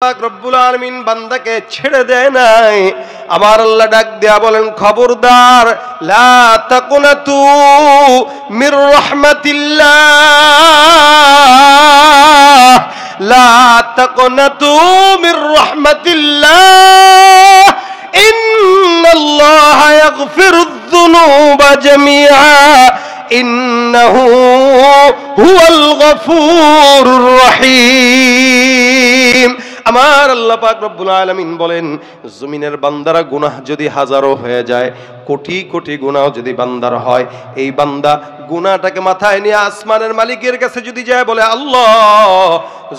রব্বুল আলামিন বান্দাকে ছেড়ে দেয় নাই। আমার আল্লাহ ডাক দেয়া বলেন, খবরদার, লা তাকুনাতু মির রাহমাতিল্লাহ, লা তাকুনাতু মির রাহমাতিল্লাহ, ইন্নাল্লাহা ইয়াগফিরুয যুনুবা জামিআ, ইন্নাহু হুয়াল গফুরুর রহিম। আমার আল্লাহ পাক রব্বুল আলামিন বলেন, জমিনের বান্দারা গুনাহ যদি হাজারো হয়ে যায়, কোটি কোটি গুনাহ যদি বান্দার হয়, এই বান্দা গুনাহটাকে মাথায় নিয়ে আসমানের মালিকের কাছে যদি যায় বলে, আল্লাহ,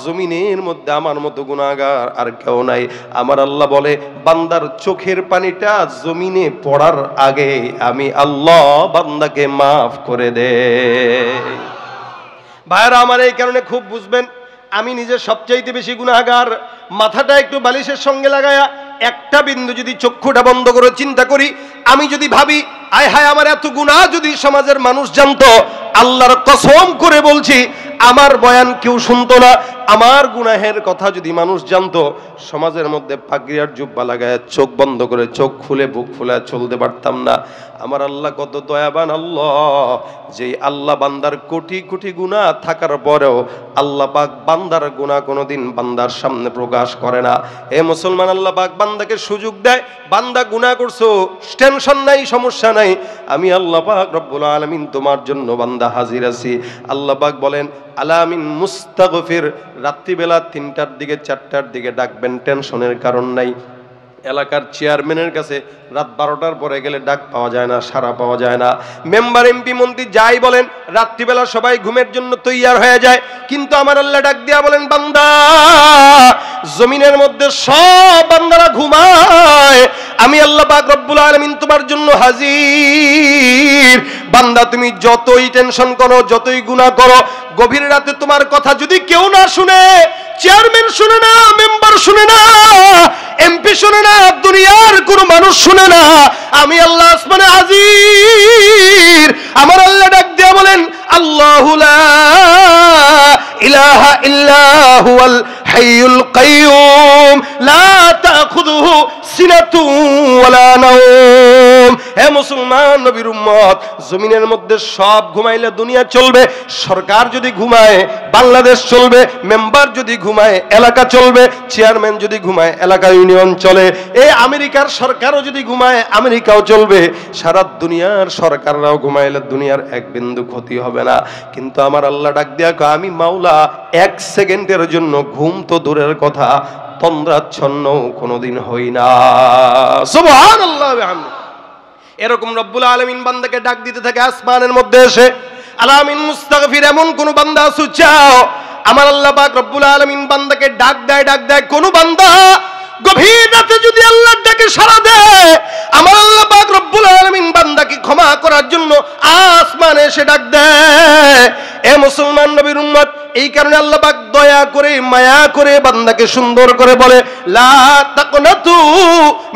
জমিনের মধ্যে আমার মতো গুনাহগার আর কেউ নাই। আমার আল্লাহ বলে, বান্দার চোখের পানিটা জমিনে পড়ার আগে আমি আল্লাহ বান্দাকে মাফ করে দেই। ভাইরা আমার, এই কারণে খুব বুঝবেন, আমি নিজে সবচাইতে বেশি গুনাহগার। মাথাটা একটু বালিশের সঙ্গে লাগায়া একটা বিন্দু যদি চক্ষুটা বন্ধ করে চিন্তা করি, আমি যদি ভাবি, আয় হায়, আমার এত গুনাহ যদি সমাজের মানুষ জানতো, আল্লাহর কসম করে বলছি, আমার বয়ান কেউ শুনতো না। আমার গুনাহের কথা যদি মানুষ জানতো, সমাজের মধ্যে পাগড়িয়ার জুব্বা লাগায় চোখ বন্ধ করে, চোখ খুলে বুক ফুলে চলতে পারতাম না। আমার আল্লাহ কত দয়াবান আল্লাহ, যে আল্লাহ বান্দার কোটি কোটি গুনাহ থাকার পরেও আল্লাহ পাক বান্দার গুনাহ কোনোদিন বান্দার সামনে প্রকাশ করে না। এ মুসলমান, আল্লাহ পাক বান্দাকে সুযোগ দেয়, বান্দা গুনাহ করছো, টেনশন নাই, সমস্যা নাই, আমি আল্লাহ পাক রব্বুল আলামিন তোমার জন্য বান্দা হাজির আছি। আল্লাহ পাক বলেন, আলামিন মুস্তাগফির, রাত্রিবেলা 3টার দিকে 4টার দিকে ডাকবেন, টেনশনের কারণ নাই। এলাকার চেয়ারম্যানের কাছে রাত 12টার পরে গেলে ডাক পাওয়া যায় না, সাড়া পাওয়া যায় না। মেম্বার, এমপি, মন্ত্রী যাই বলেন, রাত্রিবেলা সবাই ঘুমের জন্য তৈয়ার হয়ে যায়, কিন্তু আমার আল্লাহ ডাক দিয়া বলেন, বান্দা, জমিনের মধ্যে সব বান্দারা ঘুমায়, আমি আল্লাহ পাক রব্বুল আলামিন তোমার জন্য হাজির। বান্দা, তুমি যতই টেনশন করো, যতই গুনাহ করো, গভীর রাতে তোমার কথা যদি কেউ না শুনে, চেয়ারম্যান শুনে না, মেম্বার শুনে না, এমপি শুনে না, দুনিয়ার কোনো মানুষ শুনে না, আমি আল্লাহ আসমানে হাজির। আমার আল্লাহ ডাক দিয়া বলেন, আল্লাহু লা ইলাহা ইল্লা হুয়াল হাইয়ুল কাইয়ুম, লা তাখুযুহু সিনাতুন ওয়ালা নাওম। হে মুসলমান নবীর উম্মত, জমিনের মধ্যে সব ঘুমাইলে দুনিয়া চলবে, সরকার যদি ঘুমায় বাংলাদেশ চলবে, মেম্বার যদি ঘুমায় এলাকা চলবে, চেয়ারম্যান যদি ঘুমায় এলাকা ইউনিয়ন চলে, এই আমেরিকার সরকারও যদি ঘুমায় আমেরিকাও চলবে, সারা দুনিয়ার সরকাররাও ঘুমাইলে দুনিয়ার এক বিন্দু ক্ষতি হবে না। কিন্তু আমার আল্লাহ ডাক দিয়া কয়, আমি মাওলা 1 সেকেন্ডের জন্য ঘুম তো দূরের কথা, তন্দ্রাচ্ছন্ন কোনোদিন হই না। সুবহানাল্লাহ ওয়া বিহামদিহি। এরকম রব্বুল আলামিন বান্দাকে ডাক দিতে থাকে আসমানের মধ্যে এসে। আলামিন মুস্তাগফির, এমন কোন বান্দা আছে চাও, আমার আল্লাহ পাক রব্বুল আলামিন বান্দাকে ডাক দেয়। কোন বান্দা গভীর রাতে যদি আল্লাহর ডাকে সাড়া দেয়, আমার আল্লাহ পাক রব্বুল আলামিন বান্দাকে ক্ষমা করার জন্য আসমানে এসে ডাক দেয়। এ মুসলমান নবীর উম্মত, এই কারণে আল্লাহ পাক দয়া করে, মায়া করে বান্দাকে সুন্দর করে বলে, লা তাকনাতু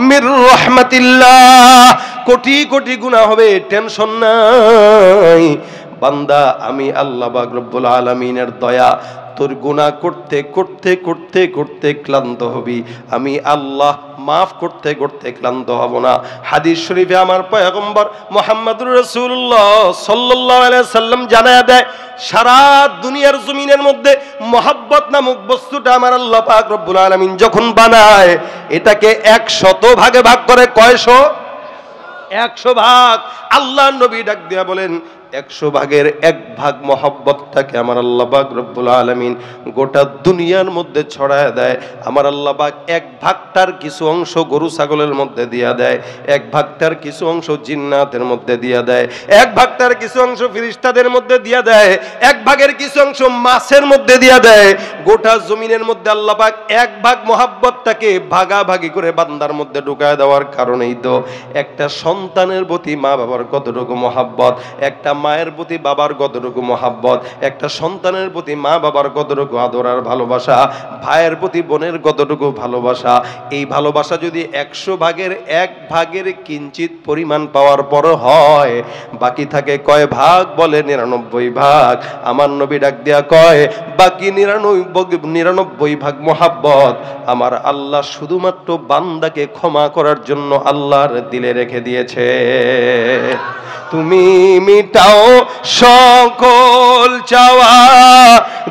মির রাহমাতিল্লাহ। কোটি কোটি গুনাহ হবে, টেনশন নাই বান্দা, আমি আল্লাহ পাক রব্বুল আলামিনের দয়া, তোর গুনাহ করতে করতে করতে করতে ক্লান্ত হবি, আমি আল্লাহ মাফ করতে করতে ক্লান্ত হব না। হাদিস শরীফে আমার পয়গম্বর মুহাম্মদুর রাসূলুল্লাহ সাল্লাল্লাহু আলাইহি সাল্লাম জানায়া দেয়, সারা দুনিয়ার জমিনের মধ্যে মহব্বত নামক বস্তুটা আমার আল্লাহ পাক রব্বুল আলামিন যখন বানায়, এটাকে 100 ভাগে ভাগ করে। কয়শো? 100 ভাগ। আল্লাহ নবী ডাক দিয়া বলেন, 100 ভাগের 1 ভাগ মহব্বতটাকে আমার আল্লাহ পাক রব্বুল আলামিন গোটা দুনিয়ার মধ্যে ছড়ায় দেয়। আমার আল্লাহ পাক 1 ভাগটার কিছু অংশ গরু ছাগলের মধ্যে দিয়া দেয়, 1 ভাগটার কিছু অংশ জিন্নাতের মধ্যে দিয়া দেয়, 1 ভাগটার কিছু অংশ ফেরেশতাদের মধ্যে দিয়া দেয়, 1 ভাগের কিছু অংশ মাছের মধ্যে দিয়া দেয়। গোটা জমিনের মধ্যে আল্লাহ পাক 1 ভাগ মহব্বতটাকে ভাগাভাগি করে বান্দার মধ্যে ঢুকায় দেওয়ার কারণেই তো একটা সন্তানের প্রতি মা বাবার কতটুকু মহব্বত, একটা মায়ের প্রতি বাবার কতটুকু মহাব্বত, একটা সন্তানের প্রতি মা বাবার কতটুকু আদর আর ভালোবাসা, ভাইয়ের প্রতি বোনের কতটুকু ভালোবাসা, এই ভালোবাসা যদি 100 ভাগের 1 ভাগের কিঞ্চিত পরিমাণ পাওয়ার পর হয়, বাকি থাকে কয় ভাগ? বলে 99 ভাগ। আমার নবী ডাক দিয়া কয়, বাকি 99 ভাগ মহাব্বত আমার আল্লাহ শুধুমাত্র বান্দাকে ক্ষমা করার জন্য আল্লাহর দিলে রেখে দিয়েছে। তুমি মিটাও সকল চাওয়া,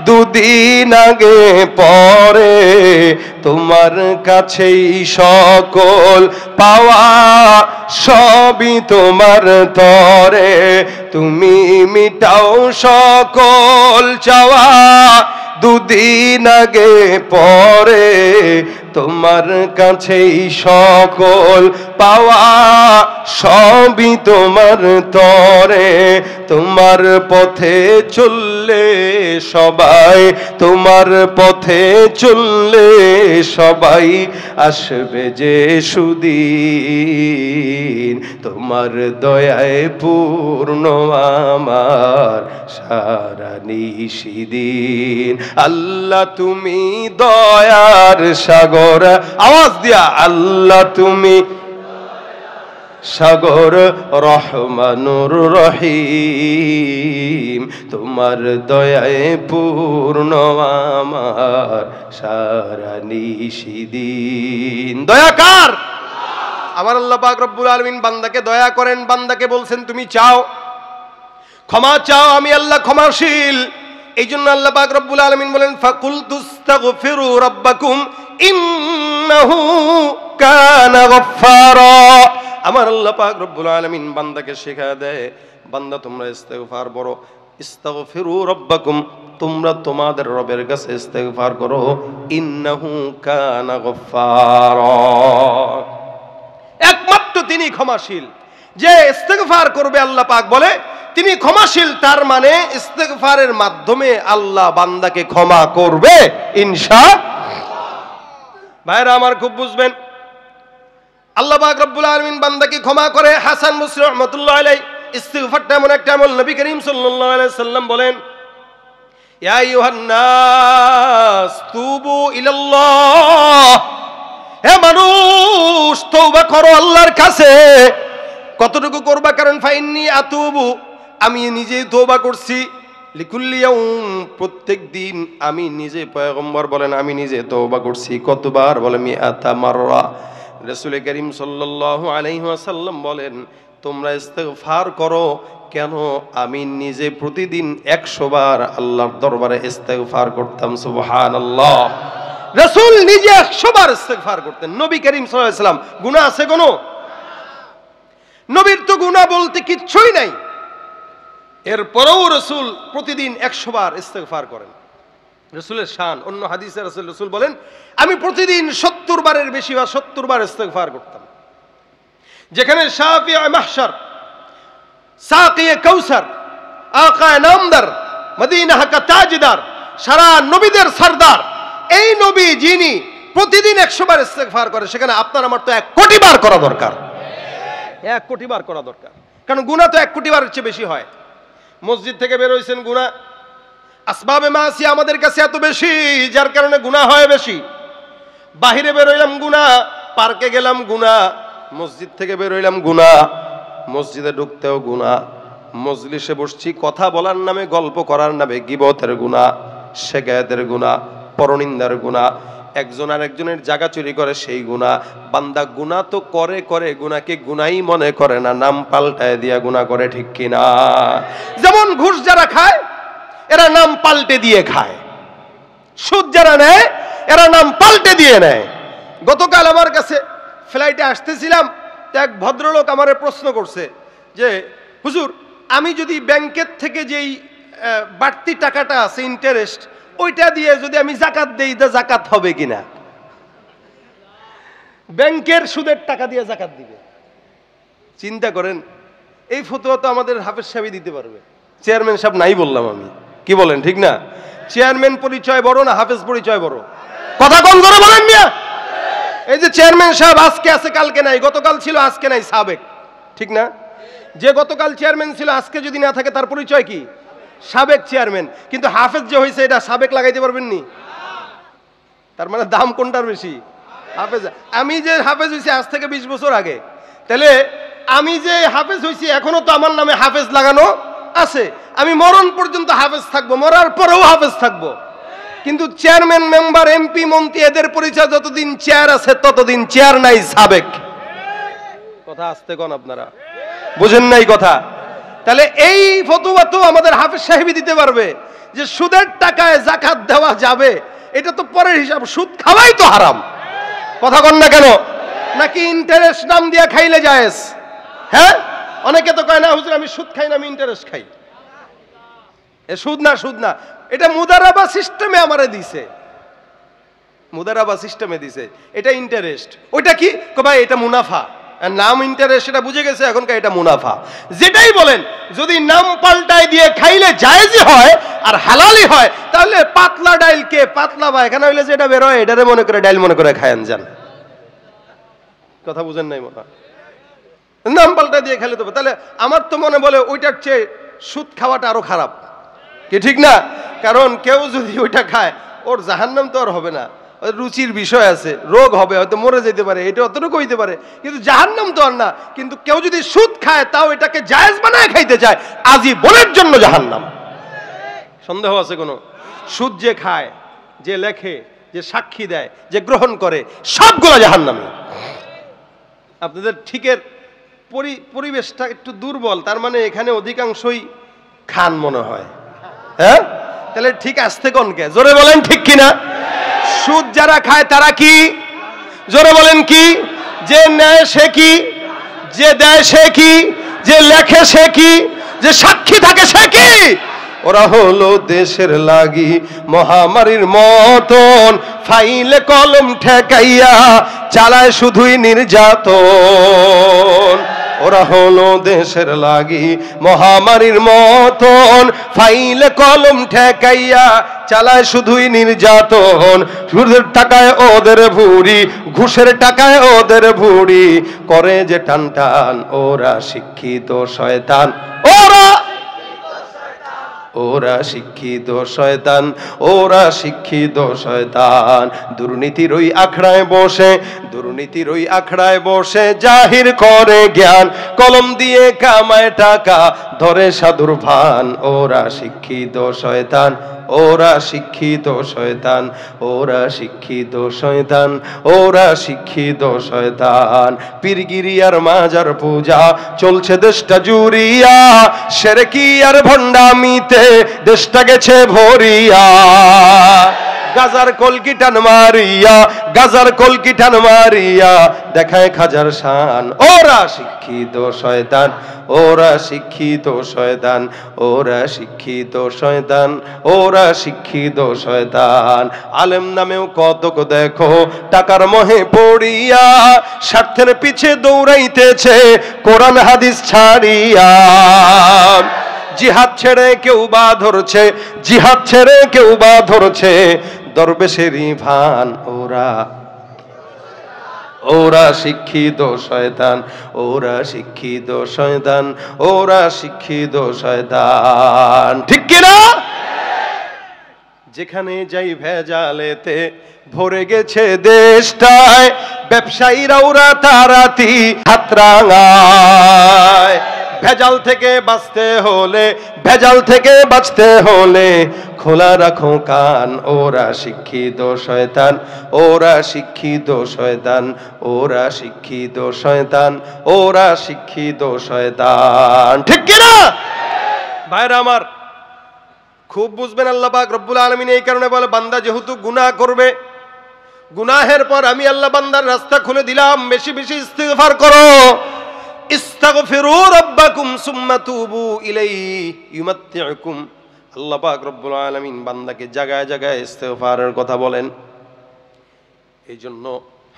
দুদিন আগে পরে তোমার কাছেই সকল পাওয়া, সবই তোমার তরে। তুমি মিটাও সকল চাওয়া, দুদিন আগে পরে তোমার কাছেই সকল পাওয়া, সবই তোমার তরে। তোমার পথে চললে সবাই, তোমার পথে চললে সবাই আসবে যে সুদিন, তোমার দয়ায় পূর্ণ আমার সারা নিশিদিন। আল্লাহ তুমি দয়ার সাগর, আওয়াজ দিয়া আল্লাহ তুমি সাগর, রহমানুর রহিম, তোমার দয়ায় পূর্ণ আমার সারা নিশিদিন। দয়া কার? আমার আল্লাহ পাক রব্বুল আলামিন বান্দাকে দয়া করেন, বান্দাকে বলছেন তুমি চাও, ক্ষমা চাও, আমি আল্লাহ ক্ষমাশীল। এই জন্য আল্লাহ পাক রব্বুল আলামিন বলেন, ফাকুলতুস্তাগফিরু রাব্বাকুম ইন্নাহু কানা গফফারা। আমার আল্লাহ পাক রব্বুল আলামিন বান্দাকে শেখায় দেয়, বান্দা তোমরা ইস্তেগফার করো, ইস্তাগফিরু রাব্বাকুম, তোমরা তোমাদের রবের কাছে ইস্তেগফার করো, ইন্নাহু কানা গফফারা, একমাত্র তিনি ক্ষমাশীল। যে ইস্তেগফার করবে আল্লাহ পাক বলে তিনি ক্ষমাশীল, তার মানে ইস্তেগফারের মাধ্যমে আল্লাহ বান্দাকে ক্ষমা করবে ইনশাআল্লাহ। ভাইরা আমার খুব বুঝবেন, আল্লাহ পাক রব্বুল আলামিন বান্দাকে ক্ষমা করে। হাসান বসরি রাহমাতুল্লাহ আলাইহি ইস্তিগফারটা এমন একটা আমল, নবী করিম সাল্লাল্লাহু আলাইহি সাল্লাম বলেন, ইয়া আইয়ুহান নাস তুবু ইলাল্লাহ, হে মানুষ তওবা করো আল্লাহর কাছে। কতটুকু করবা? কারণ ফাইন্নী আতুবু, আমি নিজে তওবা করছি, লিকুল্লি ইয়াউম, প্রত্যেক দিন আমি নিজে, পয়গম্বর বলেন আমি নিজে তওবা করছি। কতবার? বলে মিআতা মাররা। রাসূল করিম সাল্লাল্লাহু আলাইহি ওয়াসাল্লাম বলেন তোমরা ইস্তেগফার করো। কেন? আমি নিজে প্রতিদিন 100 বার আল্লাহর দরবারে ইস্তেগফার করতাম। সুবহানাল্লাহ। রাসূল নিজে 100 বার ইস্তেগফার করতেন। নবী করিম সাল্লাল্লাহু আলাইহি ওয়াসাল্লাম গুনাহ আছে কোনো? নবীর তো গুনাহ বলতে কিচ্ছুই নাই, এরপরেও রাসূল প্রতিদিন 100 বার ইস্তেগফার করেন। রাসূলের শান, অন্য হাদিসে রাসূল বলেন আমি প্রতিদিন 70 বারের বেশি বা 70 বার ইস্তেগফার করতাম। যেখানে শাফিঈ মাহশার, সাকিয়ে কাউসার, আকা নামদার, মদিনা কা তাজদার, সারা নবীদের সরদার, এই নবী যিনি প্রতিদিন 100 বার ইস্তেগফার করে, সেখানে আপনার আমার তো 1 কোটি বার করা দরকার। 1 কোটি বার করা দরকার, কারণ গুনাহ তো 1 কোটি বারের চেয়ে বেশি হয়। মসজিদ থেকে বের হইছেন গুনাহ, আসবাবে মাসিয়া আমাদের কাছে এত বেশি যার কারণে গুনাহ হয় বেশি। বাহিরে বের হইলাম গুনাহ, পার্কে গেলাম গুনাহ, মসজিদ থেকে বের হইলাম গুনাহ, মসজিদে ঢুকতেও গুনাহ, মজলিসে বসছি কথা বলার নামে, গল্প করার নামে গীবতের গুনাহ, শিকায়েতের গুনাহ, পরনিন্দার গুনাহ, একজন আর একজনের জায়গা চুরি করে সেই গুনাহ। বান্দা গুনাহ তো করে করে, গুনাহকে গুনাহই মনে করে না, নাম পাল্টায় দিয়া গুনাহ করে, ঠিক কিনা? যেমন ঘুষ যারা খায় এরা নাম পাল্টে দিয়ে খায়, সুদ যারা নেয় এরা নাম পাল্টে দিয়ে নেয়। গতকাল আমার কাছে ফ্লাইটে আসতেছিলাম, এক ভদ্রলোক আমারে প্রশ্ন করছে যে হুজুর, আমি যদি ব্যাংকের থেকে যেই বাড়তি টাকাটা আছে ইন্টারেস্ট, ওইটা দিয়ে যদি আমি যাকাত দেই তা যাকাত হবে কিনা? ব্যাংকের সুদের টাকা দিয়ে যাকাত দিবে। চিন্তা করেন, এই ফতোয়া তো আমাদের হাফেজ সাহেবই দিতে পারবে, চেয়ারম্যান সাহেব নাই বললাম আমি, কি বলেন ঠিক না? চেয়ারম্যান পরিচয় বড় না হাফেজ পরিচয় বড়? কথা কোন করে বলেন মিয়া? এই যে চেয়ারম্যান সাহেব আজকে আছে কালকে নাই, গতকাল ছিল আজকে নাই, সাবেক, ঠিক না? যে গতকাল চেয়ারম্যান ছিল আজকে যদি না থাকে তার পরিচয় কি? সাবেক চেয়ারম্যান। কিন্তু হাফেজ যে হয়েছে এটা সাবেক লাগাইতে পারবেন নি? তার মানে দাম কোনটার বেশি? হাফেজ। আমি যে হাফেজ হয়েছি আজ থেকে 20 বছর আগে, তাহলে আমি যে হাফেজ হয়েছি এখনো তো আমার নামে হাফেজ লাগানো আছে। আমি মরণ পর্যন্ত হাফেজ থাকবো, মরার পরেও হাফেজ থাকবো। কিন্তু চেয়ারম্যান, মেম্বার, এমপি, মন্ত্রী এদের পরিচয় যতদিন চেয়ার আছে ততদিন চেয়ার নাই, সাবেক। কথা আসতে কোন আপনারা বুঝেন নাই কথা? তাহলে এই ফতোয়া তো আমাদের হাফেজ সাহেবই দিতে পারবে যে সুদের টাকায় যাকাত দেওয়া যাবে, এটা তো পরের হিসাব, সুদ খাওয়াই তো হারাম। কথা কন না কেন? নাকি ইন্টারেস্ট নাম দিয়া খাইলে জায়েজ? হ্যাঁ, অনেকে তো কয় না হুজুর আমি সুদ খাই না, আমি ইন্টারেস্ট খাই। এ সুদ না, সুদ না, এটা মুদারাবা সিস্টেমে আমারে দিছে, মুদারাবা সিস্টেমে দিছে, এটা ইন্টারেস্ট। ওইটা কি ভাই? এটা মুনাফা। নাম ইন্টারেস্ট সেটা বুঝে গেছে এখনকার, এটা মুনাফা। যেটাই বলেন যদি নাম পাল্টায় দিয়ে খাইলে জায়েজই হয় আর হালালই হয়, তাহলে পাতলা ডাইলকে পাতলা বা এখানে হইলে যেটা বের হয় এটারে মনে করে ডাইল মনে করে খায়ান যান। কথা বুঝেন নাই মনে হয়? নাম পাল্টায় দিয়ে খাইলে তো, তাহলে আমার তো মনে বলে ওইটার চেয়ে সুদ খাওয়াটা আরো খারাপ, কি ঠিক না? কারণ কেউ যদি ওইটা খায় ওর জাহান্নাম তো আর হবে না, রুচির বিষয় আছে, রোগ হবে, হয়তো মরে যেতে পারে, এটা অতটুকু হইতে পারে, কিন্তু জাহান্নাম তো আর না। কিন্তু কেউ যদি সুদ খায় তাও এটাকে জায়েজ বানায় খাইতে চায়, আজীবনের জন্য জাহান্নাম। সন্দেহ আছে কোনো? সুদ যে খায়, যে লেখে, যে সাক্ষী দেয়, যে গ্রহণ করে, সবগুলো জাহান্নামী। আপনাদের ঠিকের পরিবেশটা একটু দুর্বল, তার মানে এখানে অধিকাংশই খান মনে হয়। হ্যাঁ, তাহলে ঠিক আসতে কোনকে? জোরে বলেন ঠিক কিনা? সুদ যারা খায় তারা কি? জোরে বলেন কি? যে নেয় সে কি? যে দেয় সে কি? যে লেখে সে কি? যে সাক্ষী থাকে সে কি? ওরা হলো দেশের লাগি মহামারীর মতন, ফাইলে কলম ঠেকাইয়া চালায় শুধুই নির্যাতন। ওরা হলো দেশের লাগি মহামারীর মতন, ফাইলে কলম ঠেকাইয়া চালায় শুধুই নির্যাতন। সুদের টাকায় ওদের ভুড়ি, ঘুষের টাকায় ওদের ভুড়ি, করে যে টান টান ওরা শিক্ষিত শয়তান। ওরা শিক্ষিত শয়তান, ওরা শিক্ষিত শয়তান। দুর্নীতির ওই আখড়ায় বসে, দুর্নীতির ওই আখড়ায় বসে জাহির করে জ্ঞান, কলম দিয়ে কামায় টাকা ধরে সাধুর ভান। ওরা শিক্ষিত শয়তান, ওরা শিক্ষিত শয়তান, ওরা শিক্ষিত শয়তান, ওরা শিক্ষিত শয়তান। পীরগিরি আর মাজার পূজা চলছে দেশটা জুড়িয়া, শিরকি আর ভণ্ডামিতে দেশটা গেছে ভরিয়া। গাজার কলকি টান মারিয়া, গাজার কলকি টান মারিয়া দেখায় খাজার শান। ওরা শিক্ষিত শয়তান, ওরা শিক্ষিত শয়তান, ওরা শিক্ষিত শয়তান, ওরা শিক্ষিত শয়তান। আলেম নামেও কতক দেখো টাকার মোহে পড়িয়া, স্বার্থের পিছে দৌড়াইতেছে কোরআন হাদিস ছাড়িয়া। জিহাদ ছেড়ে কেউ বা ধরছে, জিহাদ ছেড়ে কেউ বা ধরছে দরবেশেরই ভান। ওরা ওরা শিক্ষিত শয়তান, ওরা শিক্ষিত শয়তান, ওরা শিক্ষিত শয়তান। ঠিক কিনা? যেখানে যাই ভেজালেতে ভরে গেছে দেশটায়, ব্যবসায়ীরা ওরা তারাতি হাত রাঙায়। ভেজাল থেকে বাঁচতে হলে, ভেজাল থেকে বাঁচতে হলে খোলা রাখো কান। ওরা শিক্ষিত শয়তান, ওরা শিক্ষিত শয়তান, ওরা শিক্ষিত শয়তান, ওরা শিক্ষিত শয়তান। ঠিক কিনা ভাইরা আমার? খুব বুঝবেন আল্লাহ পাক রব্বুল আলামিন এই কারণে বলে, বান্দা যেহেতু গুনাহ করবে, গুনাহের পর আমি আল্লাহ বান্দার রাস্তা খুলে দিলাম, বেশি বেশি ইস্তিগফার করো। ইস্তাগফিরু রাব্বাকুম সুম্মা তুবু ইলাইহি ইউমাত্তিউকুম। আল্লাহ পাক রব্বুল আলামিন বান্দাকে জায়গায় জায়গায় ইস্তিগফারের কথা বলেন। এই জন্য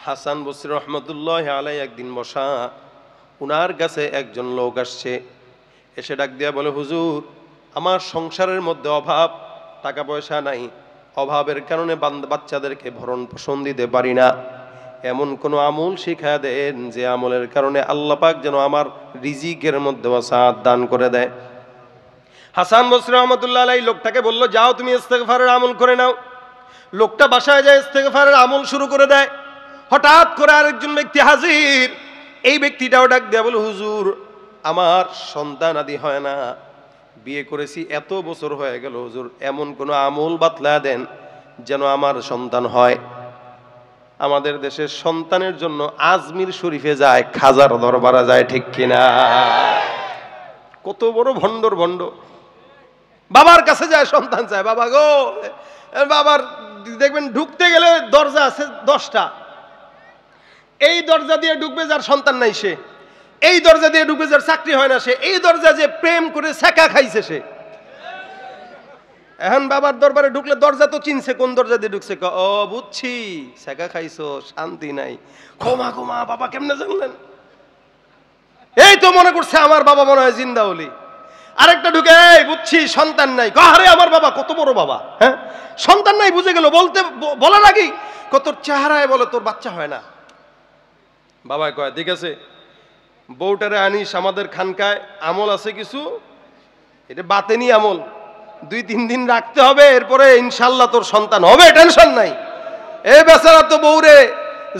হাসান বসরি রহমতুল্লাহ আলাইহি একদিন বসা, উনার কাছে একজন লোক আসছে, এসে ডাক দিয়া বলে, হুজুর আমার সংসারের মধ্যে অভাব, টাকা পয়সা নাই, অভাবের কারণে বাচ্চাদেরকে ভরণ পোষণ দিতে পারি না। এমন কোন আমল শিখায়া দেন যে আমলের কারণে আল্লাহ পাক যেন আমার রিজিকের মধ্যে ওয়াসাআত দান করে দেয়। হাসান বসরি রহমাতুল্লাহ আলাইহি লোকটাকে বলল, যাও তুমি ইস্তেগফারের আমল করে নাও। লোকটা বাসায় যায় ইস্তেগফারের আমল শুরু করে দেয়। হঠাৎ করে আরেকজন ব্যক্তি হাজির। এই ব্যক্তিটাও ডাক দেয়া বলে, হুজুর আমার সন্তান আদি হয় না, বিয়ে করেছি এত বছর হয়ে গেল, হুজুর এমন কোন আমল বাতলা দেন যেন আমার সন্তান হয়। আমাদের দেশের সন্তানের জন্য আজমির শরীফে যায়, খাজার দরবারে যায়, ঠিক কিনা? কত বড় ভণ্ডর ভণ্ড। বাবার কাছে যায়, সন্তান চায়, বাবা গো। বাবার দেখবেন ঢুকতে গেলে দরজা আছে 10টা। এই দরজা দিয়ে ঢুকবে যার সন্তান নাই সে, এই দরজা দিয়ে ঢুকবে যার চাকরি হয় না সে, এই দরজা যে প্রেম করে ছেঁকা খাইছে সে। এখন বাবার দরবারে ঢুকলে দরজা তো চিনছে, কোন দরজা দিয়ে ঢুকছে। ও বুঝছি, ছেঁকা খাইছো, শান্তি নাই। ক্ষমা ক্ষমা বাবা, কেমনে জানলেন? এই তো মনে করছে আমার বাবা মনে হয় জিন্দা হলি। আরেকটা ঢুকে, এই বুঝছি সন্তান নাই। আরে আমার বাবা কত বড় বাবা, হ্যাঁ সন্তান নাই বুঝে গেল। বলার আগেই কত চেহারায় বলে তোর বাচ্চা হয় না। বাবা কয় ঠিক আছে, বউটারে আনিস, আমাদের খানকায় আমল আছে কিছু, এটা বাতেনি আমল, 2-3 দিন রাখতে হবে, এরপরে ইনশাল্লাহ তোর সন্তান হবে, টেনশন নাই। এই বেচারা তো বউরে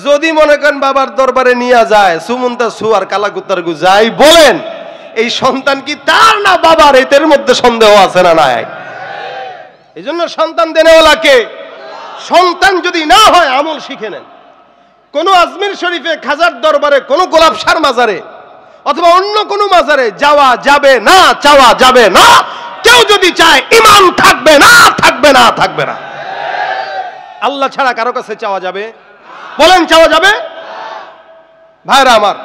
যদি মনে করেন বাবার দরবারে নিয়ে যায়, সুমন্তা সু আর কালাকুত্তার গু যাই বলেন, এই সন্তান কি তার না বাবার, এদের মধ্যে সন্দেহ আছে না নাই? এই জন্য সন্তান দেনেওয়ালাকে। সন্তান যদি না হয় আমল শিখে নেন। কোন আজমির শরীফে, খাজার দরবারে, কোন গোলাপসার মাজারে অথবা অন্য কোন মাজারে যাওয়া যাবে না, চাওয়া যাবে না। কেউ যদি চায় ঈমান থাকবে না, থাকবে না, থাকবে না। আল্লাহ ছাড়া কারো কাছে চাওয়া যাবে? বলেন চাওয়া যাবে? ভাইরা আমার,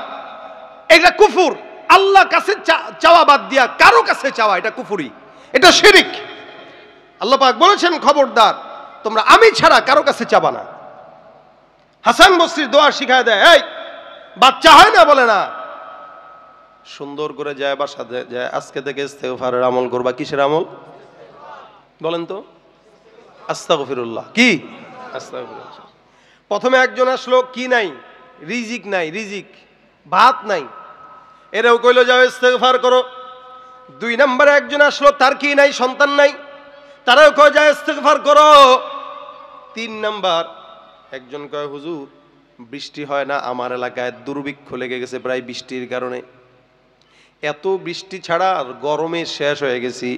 এটা কুফর। আল্লাহ কাছে চাওয়া বাদ দিয়া কারো কাছে চাওয়া, এটা কুফরি, এটা শিরিক। আল্লাহ পাক বলেছেন, খবরদার তোমরা আমি ছাড়া কারো কাছে চাবা না। হাসান বসরির দোয়া শিখায় দেয়, এই বাচ্চা হয় না, বলে না, সুন্দর করে যায় বাসাতে যায়, আজকে থেকে ইস্তেগফারের আমল করবা। কিসের আমল বলেন তো? আস্তাগফিরুল্লাহ। কি আস্তাগফিরুল্লাহ। প্রথমে একজন আসলো, কি নাই, রিজিক নাই, রিজিক ভাত নাই, এরাও কইলো যাও ইস্তেগফার করো। 2 নম্বরে একজন আসলো, তার কি নাই, সন্তান নাই, তারাও কয় যায় ইস্তেগফার করো। 3 নম্বর একজন কয়, হুজুর বৃষ্টি হয় না, আমার এলাকায় দুর্ভিক্ষ লেগে গেছে প্রায় বৃষ্টির কারণে, এত বৃষ্টি ছাড়া গরমে শেষ হয়ে গেছি,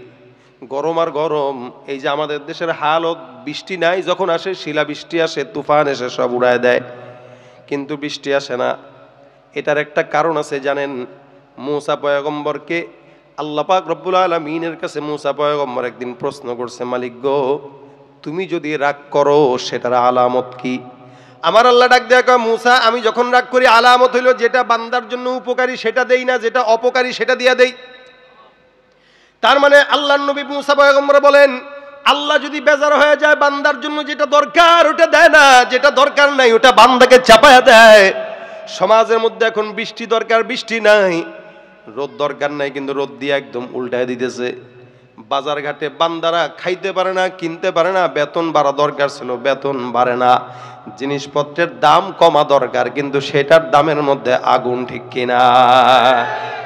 গরম আর গরম। এই যে আমাদের দেশের হালত, বৃষ্টি নাই, যখন আসে শিলা বৃষ্টি আসে, তুফান এসে সব উড়ায় দেয়, কিন্তু বৃষ্টি আসে না। এটার একটা কারণ আছে জানেন? মূসা পয়গম্বরকে আল্লাহ পাক রব্বুল আলামিনের কাছে মূসা পয়গম্বর একদিন প্রশ্ন করছে, মালিক গো তুমি যদি রাগ করো সেটার আলামত কি? আমার আল্লাহ ডাক দেয়া কয়, মূসা আমি যখন রাগ করি আলামত হইল যেটা বান্দার জন্য উপকারী সেটা দেই না, যেটা অপকারী সেটা দিয়া দেই। তার মানে আল্লাহর নবী মূসা পয়গম্বর বলেন, আল্লাহ যদি বেজার হয়ে যায় বান্দার জন্য যেটা দরকার ওটা দেয় না, যেটা দরকার নাই ওটা বান্দাকে চাপায়া দেয়। সমাজের মধ্যে এখন বৃষ্টি দরকার, বৃষ্টি নাই, রোদ দরকার নাই, কিন্তু রোদ দিয়ে একদম উল্টায় দিতেছে। বাজার ঘাটে বান্দারা খাইতে পারে না, কিনতে পারে না, বেতন বাড়া দরকার ছিল, বেতন বাড়ে না, জিনিসপত্রের দাম কমা দরকার, কিন্তু সেটার দামের মধ্যে আগুন, ঠিক কিনা?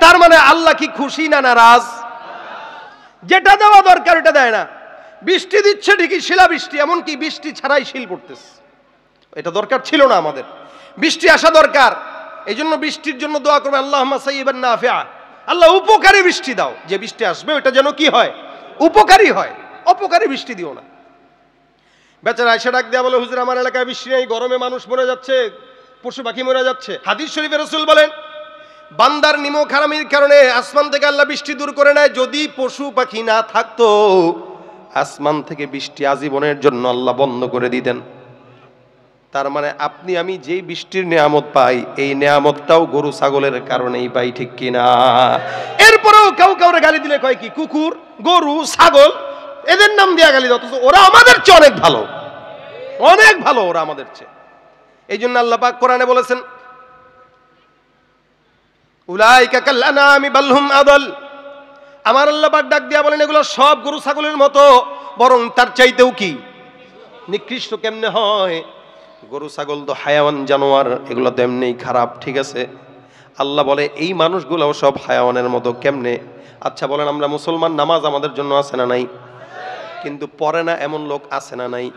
তার মানে আল্লাহ কি খুশি না নারাজ? যেটা দেওয়া দরকার ওটা দেয় না। বৃষ্টি দিচ্ছে ঠিকই, শিলা বৃষ্টি, এমনকি বৃষ্টি ছাড়াই শিল পড়তেছে, এটা দরকার ছিল না আমাদের, বৃষ্টি আসা দরকার। এই জন্য বৃষ্টির জন্য দোয়া করবে, আল্লাহুম্মা সাইয়্যিবান নাফিআ, আল্লাহ উপকারী বৃষ্টি দাও, যে বৃষ্টি আসবে ওটা যেন কি হয়, উপকারী হয়, অপকারী বৃষ্টি দিও না। বেচারা আয়েশা ডাক দেয়া বলে, হুজুর আমার এলাকায় বৃষ্টি নেই, গরমে মানুষ মরে যাচ্ছে, পশু পাখি মরে যাচ্ছে। হাদিস শরীফে রাসূল বলেন, বান্দার নিমক হারামির কারণে আসমান থেকে আল্লাহ বৃষ্টি দূর করে নেয়। যদি পশু পাখি না থাকতো আসমান থেকে বৃষ্টি আজীবনের জন্য আল্লাহ বন্ধ করে দিতেন। তার মানে আপনি আমি যেই বৃষ্টির নিয়ামত পাই, এই নিয়ামতটাও গরু ছাগলের কারণেই পাই, ঠিক কিনা? এরপরেও কেউ কাউরে গালি দিলে কয় কি, কুকুর, গরু, ছাগল, এদের নাম দিয়া গালি দাও, অথচ ওরা আমাদের চেয়ে অনেক ভালো, অনেক ভালো ওরা আমাদের চেয়ে। এই জন্য আল্লাহ পাক কোরআনে বলেছেন, উলাইকা কাল আনামি বাল হুম আদাল। আমার আল্লাহ পাক ডাক দিয়া বলেন, এগুলো সব গরু ছাগলের মতো, বরং তার চাইতেও কি নিকৃষ্ট। কেমনে হয়? গরু ছাগল তো হায়াওয়ান জানোয়ার, এগুলো তো এমনিই খারাপ, ঠিক আছে। আল্লাহ বলে এই মানুষগুলোও সব হায়াওয়ানের মতো। কেমনে? আচ্ছা বলেন, আমরা মুসলমান, নামাজ আমাদের জন্য আছে না নাই? কিন্তু পড়ে না এমন লোক আছে না নাই?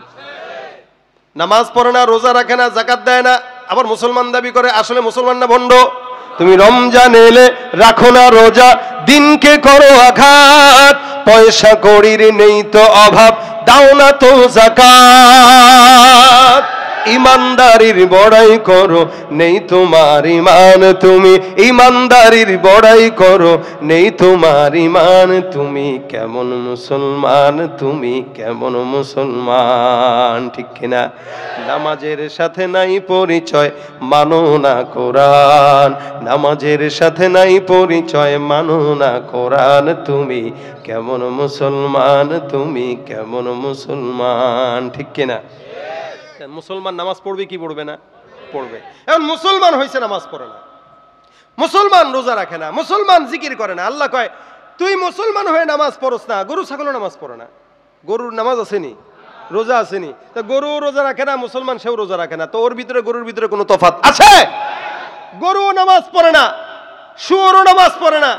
নামাজ পড়ে না, রোজা রাখে না, যাকাত দেয় না, আবার মুসলমান দাবি করে, আসলে মুসলমান না ভণ্ড। তুমি রমজান এলে রাখো না রোজা, দিনকে করো আঘাত, পয়সা কড়ির নেই তো অভাব, দাও না তো যাকাত। ইমানদারির বড়াই করো, নেই তোমার ইমান, তুমি ইমানদারির বড়াই করো, নেই তোমার ইমান, তুমি কেমন মুসলমান, তুমি কেমন মুসলমান, ঠিক কিনা? নামাজের সাথে নাই পরিচয়, মানো না কোরআন, নামাজের সাথে নাই পরিচয়, মানো না কোরআন, তুমি কেমন মুসলমান, তুমি কেমন মুসলমান, ঠিক কিনা? মুসলমান নামাজ পড়বে কি পড়বে না? পড়বে। এখন মুসলমান হয়েছে, নামাজ পড়ে না, মুসলমান রোজা রাখে না, মুসলমান জিকির করে না। আল্লাহ কয় তুই মুসলমান হয়ে নামাজ পড়স না, গরু ছাগলও নামাজ পড়ে না। গরুর নামাজ আসেনি, রোজা আসেনি, তো গরু রোজা রাখে না, মুসলমান সেও রোজা রাখে না, তো ওর ভিতরে গরুর ভিতরে কোনো তফাৎ আছে? গরু নামাজ পড়ে না, শুয়োরও নামাজ পড়ে না,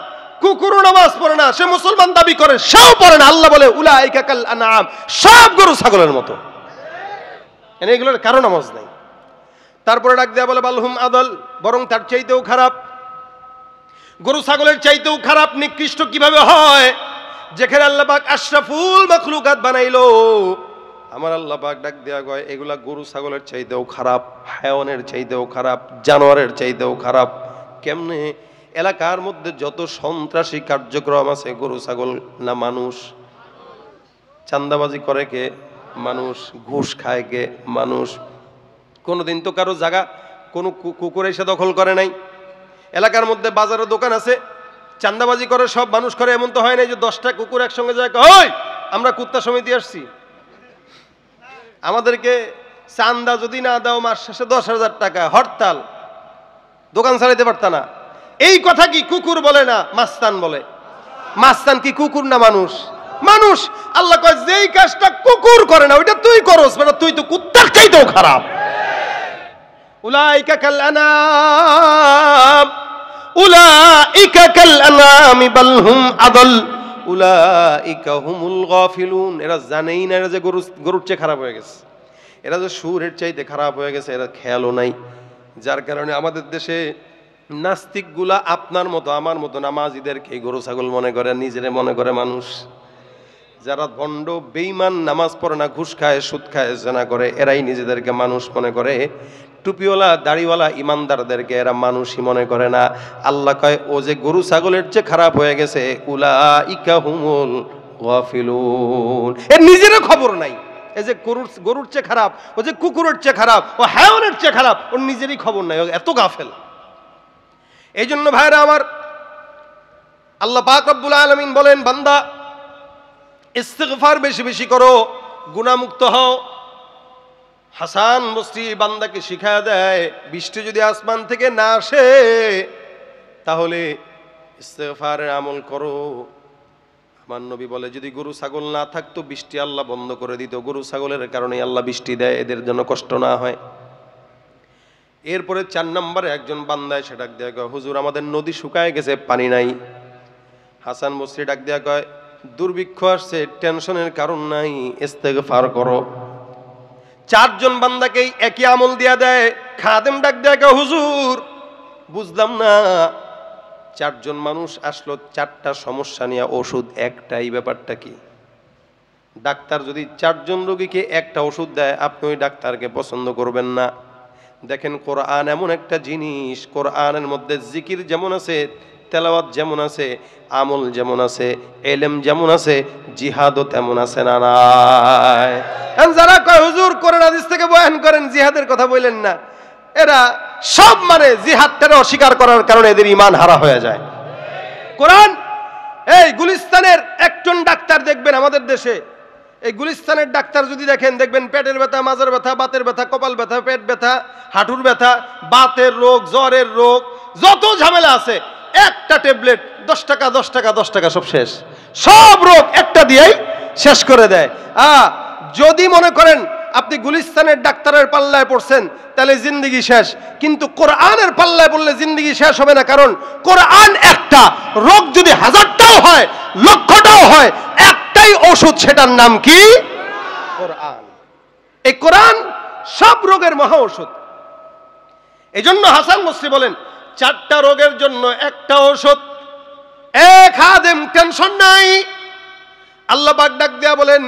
কুকুরও নামাজ পড়ে না, সে মুসলমান দাবি করে, সেও পড়ে না। আল্লাহ বলে উলাইকা কাল আনআম, সব গরু ছাগলের মতো, এগুলোর কারো নামাজ নাই। তারপরে ডাক দেয়া বলে বালহুম আদল, বরং তার চাইতেও খারাপ, গরু ছাগলের চাইতেও খারাপ, নিকৃষ্ট কিভাবে হয়? যেখানে আল্লাহ পাক আশরাফুল মাখলুকাত বানাইলো, আমার আল্লাহ পাক ডাক দেয়া কয় এগুলা গরু ছাগলের চাইতেও খারাপ, হায়াওয়ানের চাইতেও খারাপ, জানোয়ারের চাইতেও খারাপ। কেমনে? এলাকার মধ্যে যত সন্ত্রাসী কার্যক্রম আছে, গরু ছাগল না মানুষ? চাঁদাবাজি করে কে? মানুষ। ঘুষ খায় কে? মানুষ। কোনোদিন তো কারো জায়গা কোনো কুকুর এসে দখল করে নাই। এলাকার মধ্যে বাজারে দোকান আছে, চাঁদাবাজি করে সব মানুষ করে, এমন তো হয় নাই যে 10টা কুকুর একসঙ্গে যায় ওই আমরা কুত্তা সমিতি আসছি, আমাদেরকে চান্দা যদি না দাও মাস শেষে 10,000 টাকা, হরতাল, দোকান চালাইতে পারত না। এই কথা কি কুকুর বলে না মাস্তান বলে? মাস্তান কি কুকুর না মানুষ? মানুষ। আল্লাহ কয় যেই কাজটা কুকুর করে না ওইটা তুই করস, মানে তুই তো কুত্তার চাইতেও খারাপ। উলাইকা কাল আনাম, উলাইকা কাল আনাম বাল হুম আদল, উলাইকা হুমুল গাফিলুন। এরা জানেই না এরা যে গরুর চেয়ে খারাপ হয়ে গেছে, এরা যে সুরের চাইতে খারাপ হয়ে গেছে, এরা খেয়ালও নাই। যার কারণে আমাদের দেশে নাস্তিকগুলা আপনার মতো আমার মতো নামাজিদেরকে গরু ছাগল মনে করে, নিজেরে মনে করে মানুষ। যারা ভণ্ড বেঈমান, নামাজ পড়ে না, ঘুষ খায়, সুদ খায়, জেনা করে, এরাই নিজেদেরকে মানুষ মনে করে। টুপিওয়ালা দাড়িওয়ালা ইমানদারদেরকে এরা মানুষই মনে করে না। আল্লাহ কয় ও যে গরু ছাগলের চেয়ে খারাপ হয়ে গেছে, উলাইকা হুমুল গাফিলুন। এর নিজেরও খবর নাই, এই যে গরুর চেয়ে খারাপ, ও যে কুকুরের চেয়ে খারাপ, ও হায়াওয়ানের চেয়ে খারাপ, ওর নিজেরই খবর নাই, এত গাফেল। এই জন্য ভাইরা আমার, আল্লাহ পাক রব্বুল আলামিন বলেন বান্দা ইস্তিগফার বেশি বেশি করো, গুনাহমুক্ত হও। হাসান বসরি বান্দাকে শিখায়া দেয়, বৃষ্টি যদি আসমান থেকে না আসে তাহলে ইস্তিগফারের আমল করো। আমার নবী বলে যদি গরু ছাগল না থাকতো বৃষ্টি আল্লাহ বন্ধ করে দিত, গরু ছাগলের কারণে আল্লাহ বৃষ্টি দেয়, এদের জন্য কষ্ট না হয়। এরপরে 4 নম্বরে একজন বান্দায় সে ডাক দেয়া কয় হুজুর আমাদের নদী শুকায় গেছে, পানি নাই। হাসান বসরি ডাক দেয়া কয় দুর্ভিক্ষ আসছে, টেনশনের কারণ নাই, ইস্তেগফার করো। 4 জন বান্দাকেই একই আমল দিয়া দেয়। খাদেম ডাক দেয়া কয় হুজুর বুঝলাম না, 4 জন মানুষ আসলো 4টা সমস্যা নিয়ে, ওষুধ একটাই, ব্যাপারটা কি? ডাক্তার যদি 4 জন রোগীকে একটা ওষুধ দেয়, আপনি ওই ডাক্তারকে পছন্দ করবেন না। দেখেন কোরআন এমন একটা জিনিস, কোরআনের মধ্যে জিকির যেমন আছে, তেলাওয়াত যেমন আছে, আমল যেমন আছে, ইলম যেমন আছে, জিহাদও তেমন আছে না নাই? যারা কয় হুজুর কোরআন হাদিস থেকে বয়ান করেন, জিহাদের কথা বললেন না, এরা সব মানে জিহাদটারে অস্বীকার করার কারণে এদের ঈমান হারা হয়ে যায়। কোরআন এই গুলিস্তানের একজন ডাক্তার দেখবেন আমাদের দেশে, এই গুলিস্তানের ডাক্তার যদি দেখেন, দেখবেন পেটের ব্যথা, মাজার ব্যথা, বাতের ব্যথা, কপাল ব্যথা, পেট ব্যথা, হাঁটুর ব্যথা, বাতের রোগ, জ্বরের রোগ, যত ঝামেলা আছে, একটা ট্যাবলেট 10 টাকা 10 টাকা 10 টাকা, সব শেষ। সব রোগ একটা দিয়েই শেষ করে দেয়। যদি মনে করেন আপনি গুলিস্তানের ডাক্তারের পাল্লায় পড়ছেন, তাহলে জিন্দেগি শেষ। কিন্তু কোরআনের পাল্লায় পড়লে জিন্দেগি শেষ হবে না, কারণ কোরআন একটা, রোগ যদি হাজারটাও হয়, লক্ষটাও হয়, একটাই ওষুধ, সেটার নাম কি? কোরআন। এই কোরআন সব রোগের মহা ওষুধ। এজন্য হাসান বসরি বলেন, 4টা রোগের জন্য একটা ওষুধ। এক খাদেম, টেনশন নাই। আল্লাহ পাক ডাক দেয়া বলেন,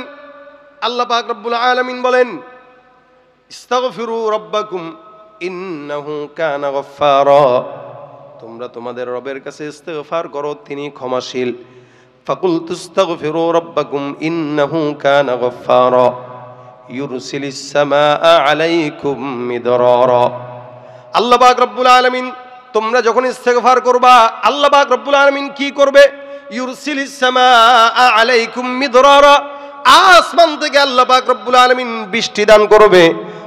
আল্লাহ পাক রব্বুল আলামিন বলেন, ইস্তাগফিরু রাব্বাকুম ইন্নাহু কানা গফফারা। তোমরা তোমাদের রবের কাছে ইস্তিগফার করো, তিনি ক্ষমাশীল। ফাকুল তুস্তাগফিরু রাব্বাকুম ইন্নাহু কানা গফফারা ইউরসিলিস সামাআ আলাইকুম মিদরারা। আল্লাহ পাক রব্বুল আলামিন, তোমরা যখন ইস্তিগফার করবা, আল্লাহ পাক রব্বুল আলামিন কি করবে? ইউরসিলিস সামাআ আলাইকুম মিদরারা, আসমান থেকে আল্লাহ পাক রব্বুল আলামিন বৃষ্টি দান করবে।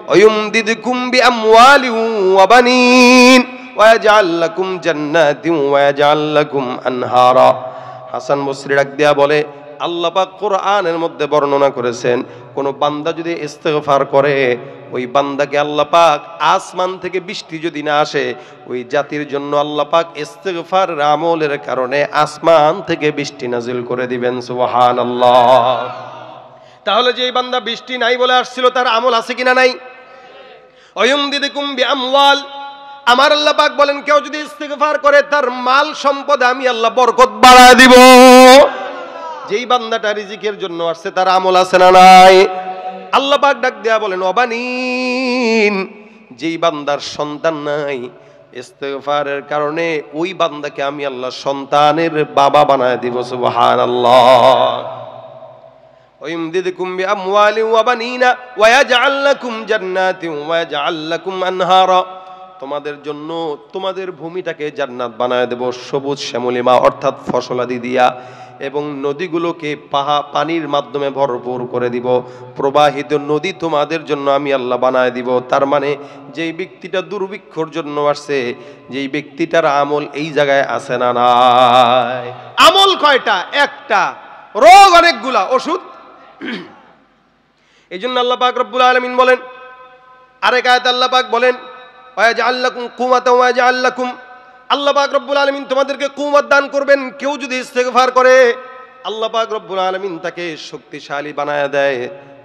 ওয়ায়ুমদিদকুম বিআমওয়ালিন ওয়া বানিন ওয়া ইয়াজআল লাকুম জান্নাতিন ওয়া ইয়াজআল লাকুম আনহারা। হাসান বসরি ডাক দেয়া বলে, আল্লাহ পাক কোরআনের মধ্যে বর্ণনা করেছেন, কোন বান্দা যদি ইস্তিগফার করে, ওই বান্দাকে আল্লাহ পাক আসমান থেকে বৃষ্টি যদি না আসে, ওই জাতির জন্য আল্লাহ পাক ইস্তিগফার আমলের কারণে আসমান থেকে বৃষ্টি নাজিল করে দিবেন। সুবহানাল্লাহ। তাহলে যে বান্দা বৃষ্টি নাই বলে আসছিল, তার আমল আছে কিনা? নাই। ওয়ায়ুমদিদকুম বিআমওয়াল, আমার আল্লাহ পাক বলেন, কেউ যদি ইস্তিগফার করে, তার মাল সম্পদে আমি আল্লাহ বরকত বাড়ায় দিব। যেই বান্দাটা রিজিকের জন্য আসছে, তার আমল আছে না নাই? আল্লাহ পাক ডাক দেয়া বলেন, অবানিন, যেই বান্দার সন্তান নাই, ইস্তিগফারের কারণে ওই বান্দাকে আমি আল্লাহ সন্তানের বাবা বানায় দিব। সুবহানাল্লাহ। ওয়ায়ুমদিদকুম বিআমওয়ালিন ওয়া বানিনা ওয়া ইয়াজআল লাকুম জান্নাতিন ওয়া ইয়াজআল লাকুম আনহারা। তোমাদের জন্য তোমাদের ভূমিটাকে জান্নাত বানায় দেব, সবুজ শ্যামলিমা অর্থাৎ ফসলাদি দিয়া, এবং নদীগুলোকে পানির মাধ্যমে ভরপুর করে দিব। প্রবাহিত নদী তোমাদের জন্য আমি আল্লাহ বানায় দিব। তার মানে যেই ব্যক্তিটা দুর্ভিক্ষর জন্য আসছে, যেই ব্যক্তিটার আমল এই জায়গায় আছে না নাই? আমল কয়টা? একটা। রোগ অনেকগুলা, ওষুধ। এই জন্য আল্লাহ পাক রব্বুল আলামিন বলেন, আরেক আয়াতে আল্লাহ পাক বলেন, ওয়ায়াজআল লাকুম কুওয়াতান ওয়ায়াজআল লাকুম, আল্লাহ পাক রব্বুল আলামিন তোমাদেরকে কুওয়াত দান করবেন। কেউ যদি ইস্তিগফার করে, আল্লাহ পাক রব্বুল আলামিন তাকে শক্তিশালী বানায় দেয়।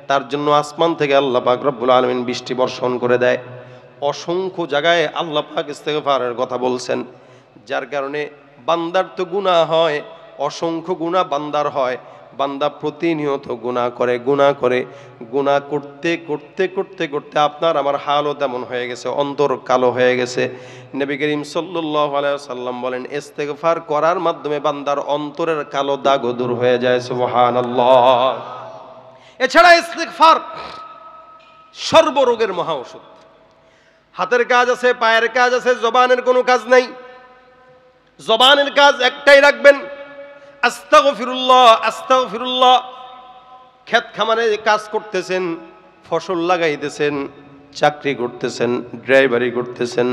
তার জন্য আসমান থেকে আল্লাহ পাক রব্বুল আলামিন বৃষ্টি বর্ষণ করে দেয়। অসংখ্য জায়গায় আল্লাহ পাক ইস্তিগফারের কথা বলছেন, যার কারণে বান্দার তো গুনাহ হয়, অসংখ্য গুনাহ বান্দার হয়। বান্দা প্রতিনিয়ত গুনাহ করে, গুনাহ করতে করতে করতে করতে আপনার আমার হালও তেমন হয়ে গেছে, অন্তর কালো হয়ে গেছে। নবী করিম সাল্লাল্লাহু আলাইহি ওয়াসাল্লাম বলেন, ইস্তিগফার করার মাধ্যমে বান্দার অন্তরের কালো দাগ দূর হয়ে যায়। সুবহানাল্লাহ। এছাড়া ইস্তিগফার সর্বরোগের মহা ঔষধ। হাতের কাজ আছে, পায়ের কাজ আছে, জবানের কোনো কাজ নাই। জবানের কাজ একটাই রাখবেন, আস্তাগফিরুল্লাহ আস্তাগফিরুল্লাহ। ক্ষেত খামারে কাজ করতেছেন, ফসল লাগাইতেছেন, চাকরি করতেছেন, ড্রাইভারি করতেছেন,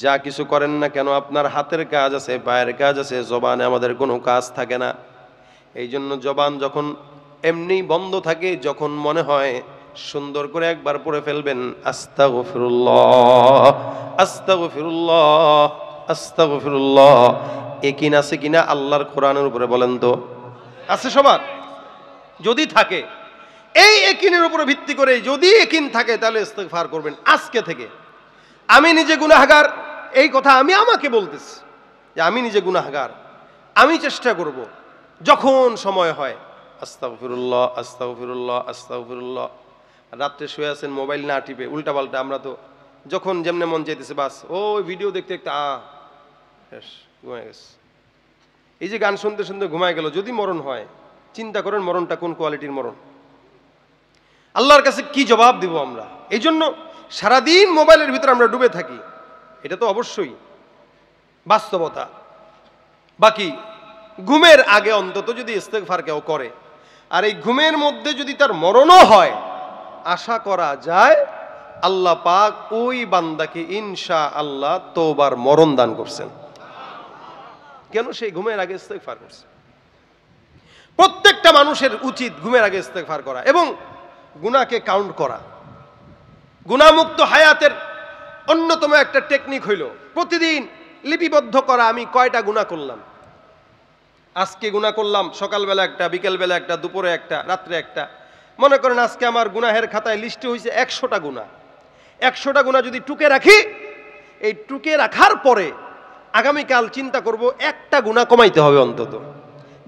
যা কিছু করেন না কেন, আপনার হাতের কাজ আছে, পায়ের কাজ আছে, জবানে আমাদের কোনো কাজ থাকে না। এই জন্য জবান যখন এমনি বন্ধ থাকে, যখন মনে হয় সুন্দর করে একবার পড়ে ফেলবেন, আস্তাগফিরুল্লাহ আস্তাগফিরুল্লাহ আস্তাগফিরুল্লাহ। একিন আছে কিনা আল্লাহর কোরআনের উপরে বলেন তো? আছে সবার? যদি থাকে, এই একিনের উপরে ভিত্তি করে যদি একিন থাকে, তাহলে ইস্তিগফার করবেন আজকে থেকে। আমি নিজে গুনাহগার, এই কথা আমি আমাকে বলতেছি যে আমি নিজে গুনাহগার। আমি চেষ্টা করব যখন সময় হয়, আস্তাগফিরুল্লাহ আস্তাগফিরুল্লাহ আস্তাগফিরুল্লাহ। রাত্রে শুয়ে আছেন, মোবাইল না টিপে উল্টা পাল্টা, আমরা তো যখন যেমনে মন চাইতেছে বাস ওই ভিডিও দেখতে দেখতে ঘুমায় গেছে। এই যে গান শুনতে শুনতে ঘুমায় গেল, যদি মরণ হয়, চিন্তা করেন মরণটা কোন কোয়ালিটির মরণ। আল্লাহর কাছে কি জবাব দিব আমরা? এই জন্য সারাদিন মোবাইলের ভিতরে আমরা ডুবে থাকি, এটা তো অবশ্যই বাস্তবতা। বাকি ঘুমের আগে অন্তত যদি ইস্তেগফার কেউ করে, আর এই ঘুমের মধ্যে যদি তার মরণও হয়, আশা করা যায় আল্লাহ পাক ওই বান্দাকে ইনশাআল্লাহ তওবার মরণ দান করছেন। কেন? সেই ঘুমের আগে ইস্তেগফার করছে। প্রত্যেকটা মানুষের উচিত ঘুমের আগে ইস্তেগফার করা। এবং গুনাহকে কাউন্ট করা। গুনাহমুক্ত হায়াতের অন্যতম একটা টেকনিক হইল প্রতিদিন লিপিবদ্ধ করা, আমি কয়টা গুনাহ করলাম। আজকে গুনাহ করলাম, সকালবেলা একটা, বিকেলবেলা একটা, দুপুরে একটা, রাত্রে একটা। মনে করেন আজকে আমার গুনাহের খাতায় লিস্টে হয়েছে 100টা গুনাহ। 100টা গুনাহ যদি টুকে রাখি, এই টুকে রাখার পরে আগামীকাল চিন্তা করব একটা গুনাহ কমাইতে হবে অন্তত।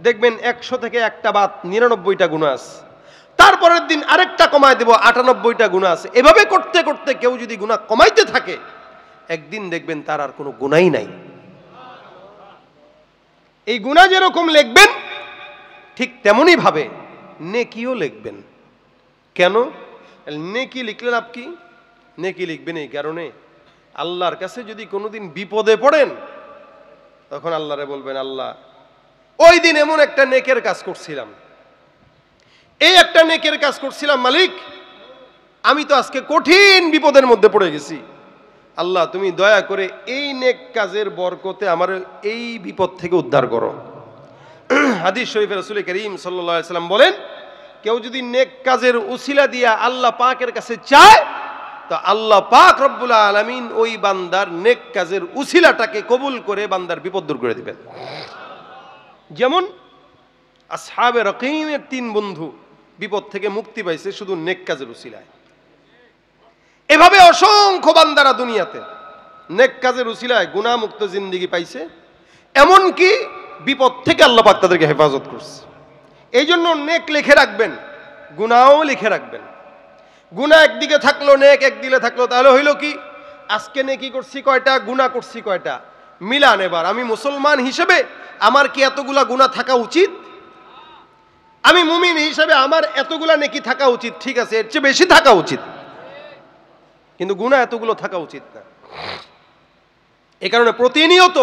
দেখবেন 100 থেকে একটা বাদ 99টা গুনাহ আছে। তারপরের দিন আরেকটা কমায় দেব, 98টা গুনাহ আছে। এভাবে করতে করতে কেউ যদি গুনাহ কমাইতে থাকে, একদিন দেখবেন তার আর কোনো গুনাহই নাই। এই গুনাহ যেরকম লিখবেন ঠিক তেমনি ভাবে নেকিও লিখবেন। কেন নেকি লিখলেন? আপনি নেকি লিখবেন এই কারণে, আল্লাহর কাছে যদি কোনোদিন বিপদে পড়েন, তখন আল্লাহরে বলবেন, আল্লাহ ওই দিন এমন একটা নেকের কাজ করছিলাম, এই একটা নেকের কাজ করছিলাম, মালিক আমি তো আজকে কঠিন বিপদের মধ্যে পড়ে গেছি। আল্লাহ তুমি দয়া করে এই নেক কাজের বরকতে আমার এই বিপদ থেকে উদ্ধার করো। হাদিস শরীফে রাসূল করিম সাল্লাল্লাহু আলাইহি সাল্লাম বলেন, কেউ যদি নেক কাজের উসিলা দিয়া আল্লাহ পাকের কাছে চায়, তো আল্লাহ পাক রব্বুল আলামিন ওই বান্দার নেক কাজের উসিলাটাকে কবুল করে বান্দার বিপদ দূর করে দিবেন। যেমন আসহাবে রকিমের 3 বন্ধু বিপদ থেকে মুক্তি পাইছে শুধু নেক কাজের উসিলায়। এভাবে অসংখ্য বান্দারা দুনিয়াতে নেক কাজের উসিলায় গুনাহমুক্ত জিন্দেগি পাইছে, এমনকি বিপদ থেকে আল্লাহ পাক তাদেরকে হেফাজত করছে। এই জন্য নেক লিখে রাখবেন, গুনাহও লিখে রাখবেন। গুনাহ একদিকে থাকলো, নেক একদিকে থাকলো, তাহলে হইল কি? আজকে নেকি করছি কয়টা, গুনাহ করছি কয়টা, মিলান। এবার আমি মুসলমান হিসেবে আমার কি এতগুলা গুনাহ থাকা উচিত? আমি মুমিন হিসেবে আমার এতগুলা নেকি থাকা উচিত, ঠিক আছে, এর চেয়ে বেশি থাকা উচিত, কিন্তু গুনাহ এতগুলো থাকা উচিত না। এই কারণে প্রতিনিয়ত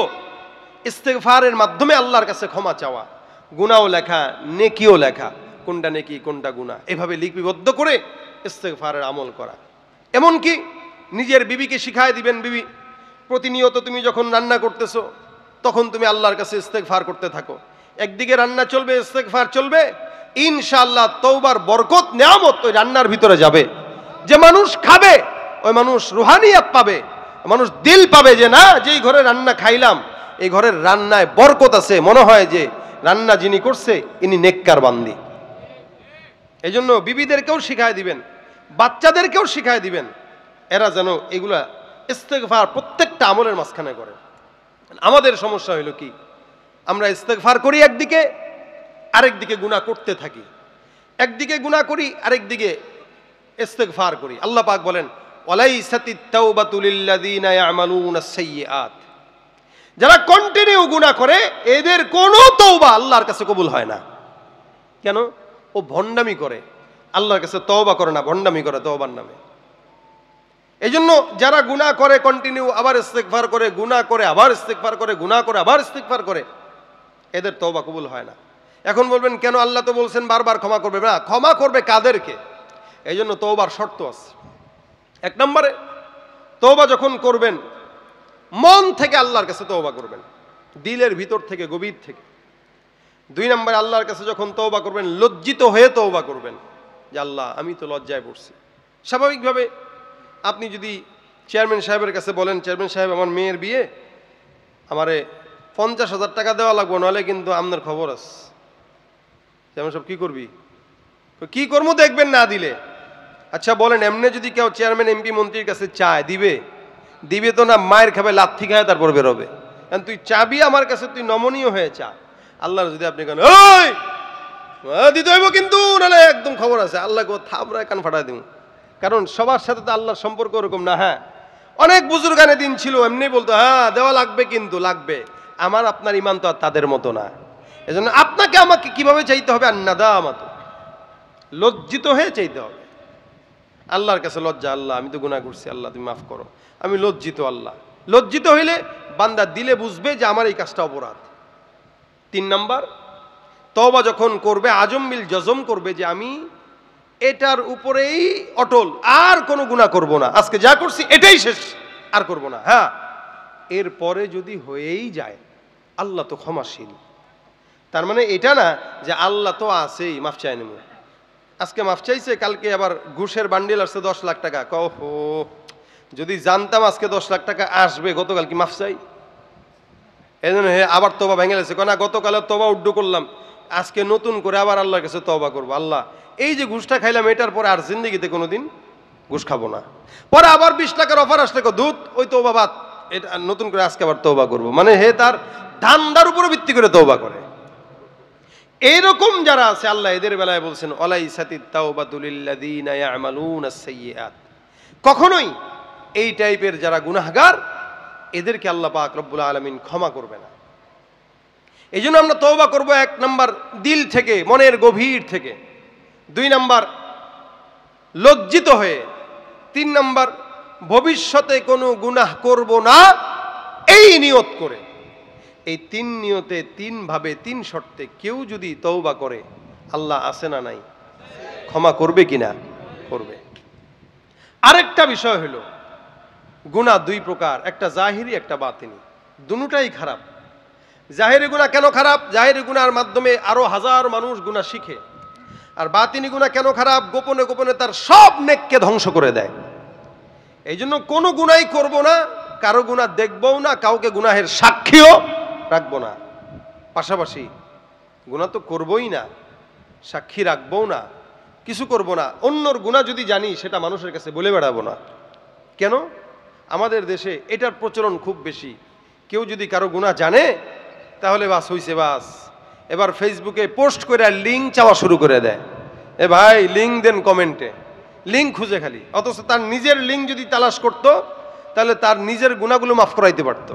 ইস্তেগফারের মাধ্যমে আল্লাহর কাছে ক্ষমা চাওয়া, গুনাহও লেখা, নেকিও লেখা, কোনটা নেকি কোনটা গুনাহ, এভাবে লিপিবদ্ধ করে ইস্তেগফারের আমল করা। এমনকি নিজের বিবিকে শিখায় দিবেন, বিবি প্রতিনিয়ত তুমি যখন রান্না করতেছো তখন তুমি আল্লাহর কাছে ইস্তেগফার করতে থাকো। একদিকে রান্না চলবে, ইস্তেগফার চলবে, ইনশাআল্লাহ তওবার বরকত নেয়ামত ওই রান্নার ভিতরে যাবে। যে মানুষ খাবে ওই মানুষ রুহানিয়াত পাবে, মানুষ দিল পাবে যে না, যেই ঘরে রান্না খাইলাম এই ঘরের রান্নায় বরকত আছে, মনে হয় যে রান্না যিনি করছে ইনি নেককার বান্দি। এই জন্য বিবিদেরকেও শিখায় দিবেন, বাচ্চাদেরকেও শিখায় দিবেন, এরা যেন এগুলা ইস্তেগফার প্রত্যেকটা আমলের মাঝখানে করে। আমাদের সমস্যা হইল কি, আমরা ইস্তেগফার করি একদিকে, আরেকদিকে গুনাহ করতে থাকি। একদিকে গুনাহ করি, আরেকদিকে ইস্তেগফার করি। আল্লাহ পাক বলেন, ওয়ালাইসাতিত তাওবাতু লিল্লাযিনা ইয়ামালুনাস সাইয়্যাত, যারা কন্টিনিউ গুনাহ করে এদের কোনো তওবা আল্লাহর কাছে কবুল হয় না। কেন? ও ভণ্ডামি করে, আল্লাহর কাছে তওবা করে না, ভণ্ডামি করে তওবার নামে। এই জন্য যারা গুনাহ করে কন্টিনিউ, আবার ইস্তেগফার করে, গুনাহ করে আবার ইস্তেগফার করে, গুনাহ করে আবার ইস্তেগফার করে, এদের তওবা কবুল হয় না। এখন বলবেন কেন, আল্লাহ তো বলছেন বারবার ক্ষমা করবে। না, ক্ষমা করবে কাদেরকে? এই জন্য তওবার শর্ত আছে। 1 নম্বরে তওবা যখন করবেন মন থেকে আল্লাহর কাছে তওবা করবেন, দিলের ভিতর থেকে, গভীর থেকে। 2 নম্বরে আল্লাহর কাছে যখন তওবা করবেন লজ্জিত হয়ে তওবা করবেন, যে আল্লাহ আমি তো লজ্জায় পড়ছি। স্বাভাবিকভাবে আপনি যদি চেয়ারম্যান সাহেবের কাছে বলেন, চেয়ারম্যান সাহেব আমার মেয়ের বিয়ে, আমারে 50,000 টাকা দেওয়া লাগবে, নাহলে কিন্তু আপনার খবর আছে। চেয়ারম্যান সাহেব কি করবি? কি করবো দেখবেন না দিলে। আচ্ছা বলেন, এমনি যদি কেউ চেয়ারম্যান এমপি মন্ত্রীর কাছে চায়, দিবে? দিবে তো না, মায়ের খাবে, লাথি খায়, তারপর বেরোবে। কারণ তুই চাবি আমার কাছে, তুই নমনীয় হয়ে চা। আল্লাহর যদি আপনি কেন ওই দিতে হইব কিন্তু, নাহলে একদম খবর আছে, আল্লাহ থামরায় কান ফাটাই দিব। কারণ সবার সাথে তো আল্লাহর সম্পর্ক ওরকম না। হ্যাঁ, অনেক বুজুর্গানে দিন ছিল এমনি বলতো, হ্যাঁ দেওয়া লাগবে, কিন্তু লাগবে। আমার আপনার ইমান তো আর তাদের মতো না। এজন্য আপনাকে আমাকে কিভাবে চাইতে হবে? আন্নাদামাত, লজ্জিত হয়ে চাইতে হবে আল্লাহর কাছে। লজ্জা, আল্লাহ আমি তো গুনাহ করছি, আল্লাহ তুমি মাফ করো, আমি লজ্জিত। আল্লাহ লজ্জিত হইলে বান্দা দিলে বুঝবে যে আমার এই কাজটা অপরাধ। 3 নম্বর, তওবা যখন করবে আজম বিল জজম করবে যে আমি এটার উপরেই অটল, আর কোনো গুনাহ করব না, আজকে যা করছি এটাই শেষ, আর করব না। হ্যাঁ, এরপরে যদি হয়েই যায় আল্লাহ তো ক্ষমাশীল। তার মানে এটা না যে আল্লাহ তো আছেই, মাফ চাই নেব। আজকে মাফ চাইছে, কালকে আবার ঘুষের বান্ডিল আসছে 10 লাখ টাকা। কহো, যদি জানতাম আজকে 10 লাখ টাকা আসবে, গতকাল কি মাফ চাই? এই জন্য আবার তওবা ভেঙে গেছে, না গতকালে তওবা উড্ডু করলাম, আজকে নতুন করে আবার আল্লাহর কাছে তওবা করবো। আল্লাহ, এই যে ঘুষটা খাইলাম এটার পরে আর জিন্দেগিতে কোনোদিন ঘুষ খাবো না। পরে আবার 20 টাকার অফার আসলে দুধ, ওই তওবা বাদ, এটা নতুন করে আজকে আবার তওবা করবো। মানে তার ধান্দার উপরে ভিত্তি করে তওবা করে। এইরকম যারা আছে আল্লাহ এদের বেলায় বলছেন ওয়ালাইসাতিত তাওবাতু লিল্লাযীনা ইয়ামালুনাস সাইয়্যাত। কখনোই এই টাইপের যারা গুনাহগার এদেরকে আল্লাহ পাক রব্বুল আলামিন ক্ষমা করবে না। এই জন্য আমরা তওবা করব 1 নাম্বার দিল থেকে, মনের গভীর থেকে। 2 নাম্বার লজ্জিত হয়ে। 3 নাম্বার ভবিষ্যতে কোনো গুনাহ করব না এই নিয়ত করে। এই 3 নিয়তে, 3 ভাবে, 3 শর্তে কেউ যদি তওবা করে, আল্লাহ আছে না নাই? ক্ষমা করবে কিনা? করবে। আরেকটা বিষয় হলো গুনাহ 2 প্রকার, একটা জাহিরি একটা বাতিনি। দুটোটাই খারাপ। জাহিরি গুনাহ কেন খারাপ? জাহিরি গুনাহর মাধ্যমে আরো হাজার মানুষ গুনাহ শিখে। আর বাতিনি গুনাহ কেন খারাপ? গোপনে গোপনে তার সব নেককে ধ্বংস করে দেয়। এই জন্য কোনো গুনাহই করব না, কারো গুনাহ দেখবও না, কাউকে গুনাহের সাক্ষীও রাখবো না। পাশাপাশি গুনাহ তো করবই না, সাক্ষী রাখবও না, কিছু করব না। অন্যর গুনাহ যদি জানি সেটা মানুষের কাছে বলে বেড়াবো না। কেন? আমাদের দেশে এটার প্রচলন খুব বেশি। কেউ যদি কারো গুনাহ জানে তাহলে বাস হইছে, বাস এবার ফেসবুকে পোস্ট করে লিঙ্ক চাওয়া শুরু করে দেয়। এ ভাই লিঙ্ক দেন, কমেন্টে লিঙ্ক খুঁজে খালি। অথচ তার নিজের লিঙ্ক যদি তালাশ করত তাহলে তার নিজের গুনাহগুলো মাফ করাইতে পারত।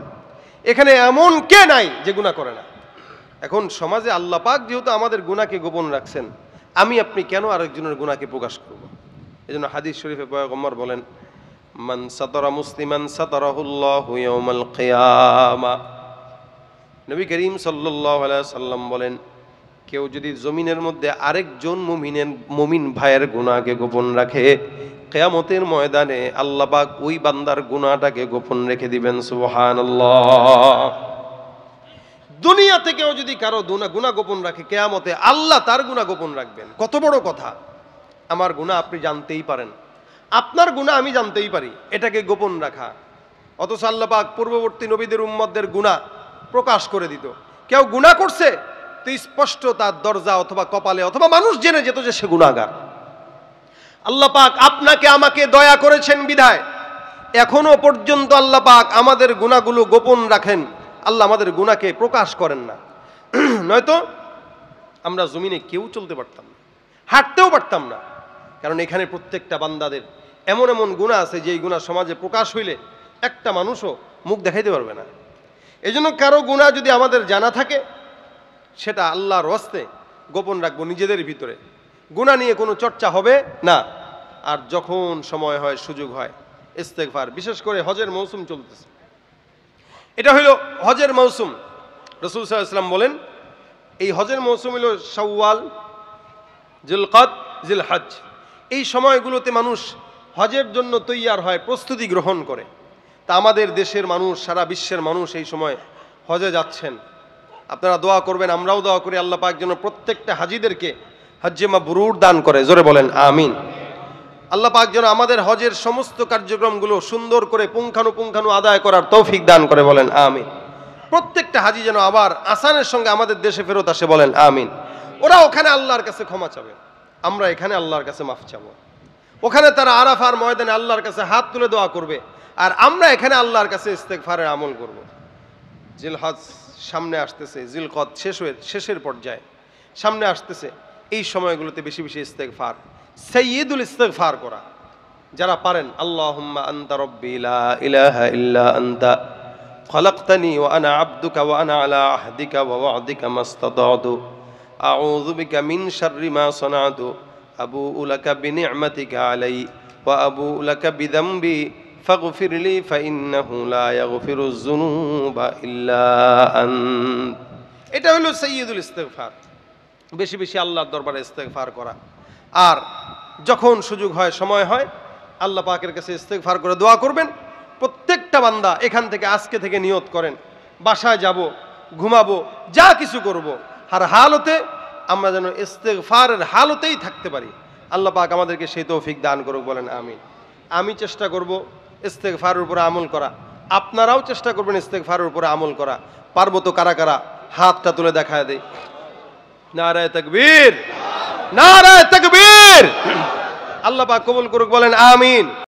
এখানে এমন কে নাই যে গুনাহ করে না? এখন সমাজে আল্লাহ পাক যেহেতু আমাদের গুনাহকে গোপন রাখছেন, আমি আপনি কেন আরেকজনের গুনাহকে প্রকাশ করব? এজন্য হাদিস শরীফে পয়গম্বর বলেন, মান সাতারা মুসলিমান সাতারাহুল্লাহু ইয়াউমাল কিয়ামা। নবী করিম সাল্লাল্লাহু আলাইহি সাল্লাম বলেন, কেউ যদি জমিনের মধ্যে আরেকজন মুমিন ভাইয়ের গুনাহকে গোপন রাখে, কিয়ামতের ময়দানে আল্লাহ পাক ওই বান্দার গুনাহটাকে গোপন রেখে দিবেন। সুবহানাল্লাহ। দুনিয়া থেকেও যদি কারো গুনাহ গোপন রাখে, কিয়ামতে আল্লাহ তার গুনাহ গোপন রাখবেন। কত বড় কথা! আমার গুনাহ আপনি জানতেই পারেন, আপনার গুনাহ আমি জানতেই পারি, এটাকে গোপন রাখা। অথচ আল্লাহ পাক পূর্ববর্তী নবীদের উম্মতদের গুনাহ প্রকাশ করে দিত। কেউ গুনাহ করছে তো স্পষ্ট তার দরজা অথবা কপালে অথবা মানুষ জেনে যেত যে সে গুনাহগার। আল্লাহ পাক আপনাকে আমাকে দয়া করেছেন বিধায় এখনো পর্যন্ত আল্লাহ পাক আমাদের গুনাহগুলো গোপন রাখেন। আল্লাহ আমাদের গুনাহকে প্রকাশ করেন না। নয়তো আমরা জমিনে কেউ চলতে পারতাম না, হাঁটতেও পারতাম না। কারণ এখানে প্রত্যেকটা বান্দাদের এমন এমন গুনাহ আছে যেই গুনাহ সমাজে প্রকাশ হইলে একটা মানুষও মুখ দেখাইতে পারবে না। এই জন্য কারো গুনাহ যদি আমাদের জানা থাকে সেটা আল্লাহর ওয়াস্তে গোপন রাখবো নিজেদের ভিতরে। গুনাহ নিয়ে কোনো চর্চা হবে না। আর যখন সময় হয়, সুযোগ হয়, ইস্তেগফার। বিশেষ করে হজের মৌসুম চলতেছে, এটা হলো হজের মৌসুম। রাসূল সাল্লাল্লাহু আলাইহি ওয়াসাল্লাম বলেন, এই হজের মৌসুম হলো শাওয়াল, জিলকাদ, জিলহজ। এই সময়গুলোতে মানুষ হজের জন্য তৈয়ার হয়, প্রস্তুতি গ্রহণ করে। তা আমাদের দেশের মানুষ, সারা বিশ্বের মানুষ এই সময় হজে যাচ্ছেন। আপনারা দোয়া করবেন, আমরাও দোয়া করি আল্লাহ পাক যেন প্রত্যেকটা হাজিদেরকে হজ্জে মাবরুর দান করে। জোরে বলেন আমিন। আল্লাহ পাক যেন আমাদের হজের সমস্ত কার্যক্রমগুলো সুন্দর করে পুঙ্খানুপুঙ্খানু আদায় করার তৌফিক দান করে। বলেন আমিন। প্রত্যেকটা হাজি যেন আবার আসানের সঙ্গে আমাদের দেশে ফেরত আসে। বলেন আমিন। ওরা ওখানে আল্লাহর কাছে ক্ষমা চাবে, আমরা এখানে আল্লাহর কাছে মাফ চাবো। ওখানে তারা আরাফার ময়দানে আল্লাহর কাছে হাত তুলে দোয়া করবে, আর আমরা এখানে আল্লাহর কাছে ইস্তেগফারের আমল করব। জিলহজ সামনে আসতেছে, জিলকদ শেষের পর্যায়ে সামনে আসতেছে। এই সময়গুলোতে বেশি বেশি ইস্তেগফার, সাইয়্যিদুল ইস্তেগফার করা যারা পারেন। আল্লাহুম্মা আনতা রাব্বি লা ইলাহা ইল্লা আনতা খলাকতানি ওয়া আনা আবদুকা ওয়া আনা আলা আহদিকা ওয়া ওয়া'দিকা মাস্তাতা'তু আউযু বিকা মিন শাররি মা সানা'তু আবুউ লাকা বিনি'মাতিকা আলাইয়া ওয়া আবুউ লাকা বিযামবি ফাগফির লি ফাইন্নাহু লা ইয়াগফিরুয যুনুবা ইল্লা আনত। এটা হলো সাইয়্যিদুল ইস্তেগফার। বেশি বেশি আল্লাহর দরবারে ইস্তেগফার করা। আর যখন সুযোগ হয়, সময় হয়, আল্লাহ পাকের কাছে ইস্তেগফার করে দোয়া করবেন। প্রত্যেকটা বান্দা এখান থেকে আজকে থেকে নিয়ত করেন, বাসায় যাব, ঘুমাবো, যা কিছু করব, আর হালতে আমরা যেন ইস্তেগফারের হালতেই থাকতে পারি। আল্লাহ পাক আমাদেরকে সেই তৌফিক দান করুক, বলেন আমিন। আমি চেষ্টা করব ইস্তেগফারের উপরে আমল করা, আপনারাও চেষ্টা করবেন ইস্তেগফারের উপরে আমল করা। পারবো তো কারা কারা হাতটা তুলে দেখায় দেই। নারায়ে তাকবীর, নারায়ে তাকবীর। আল্লাহ পাক কবুল করুক, বলেন আমিন।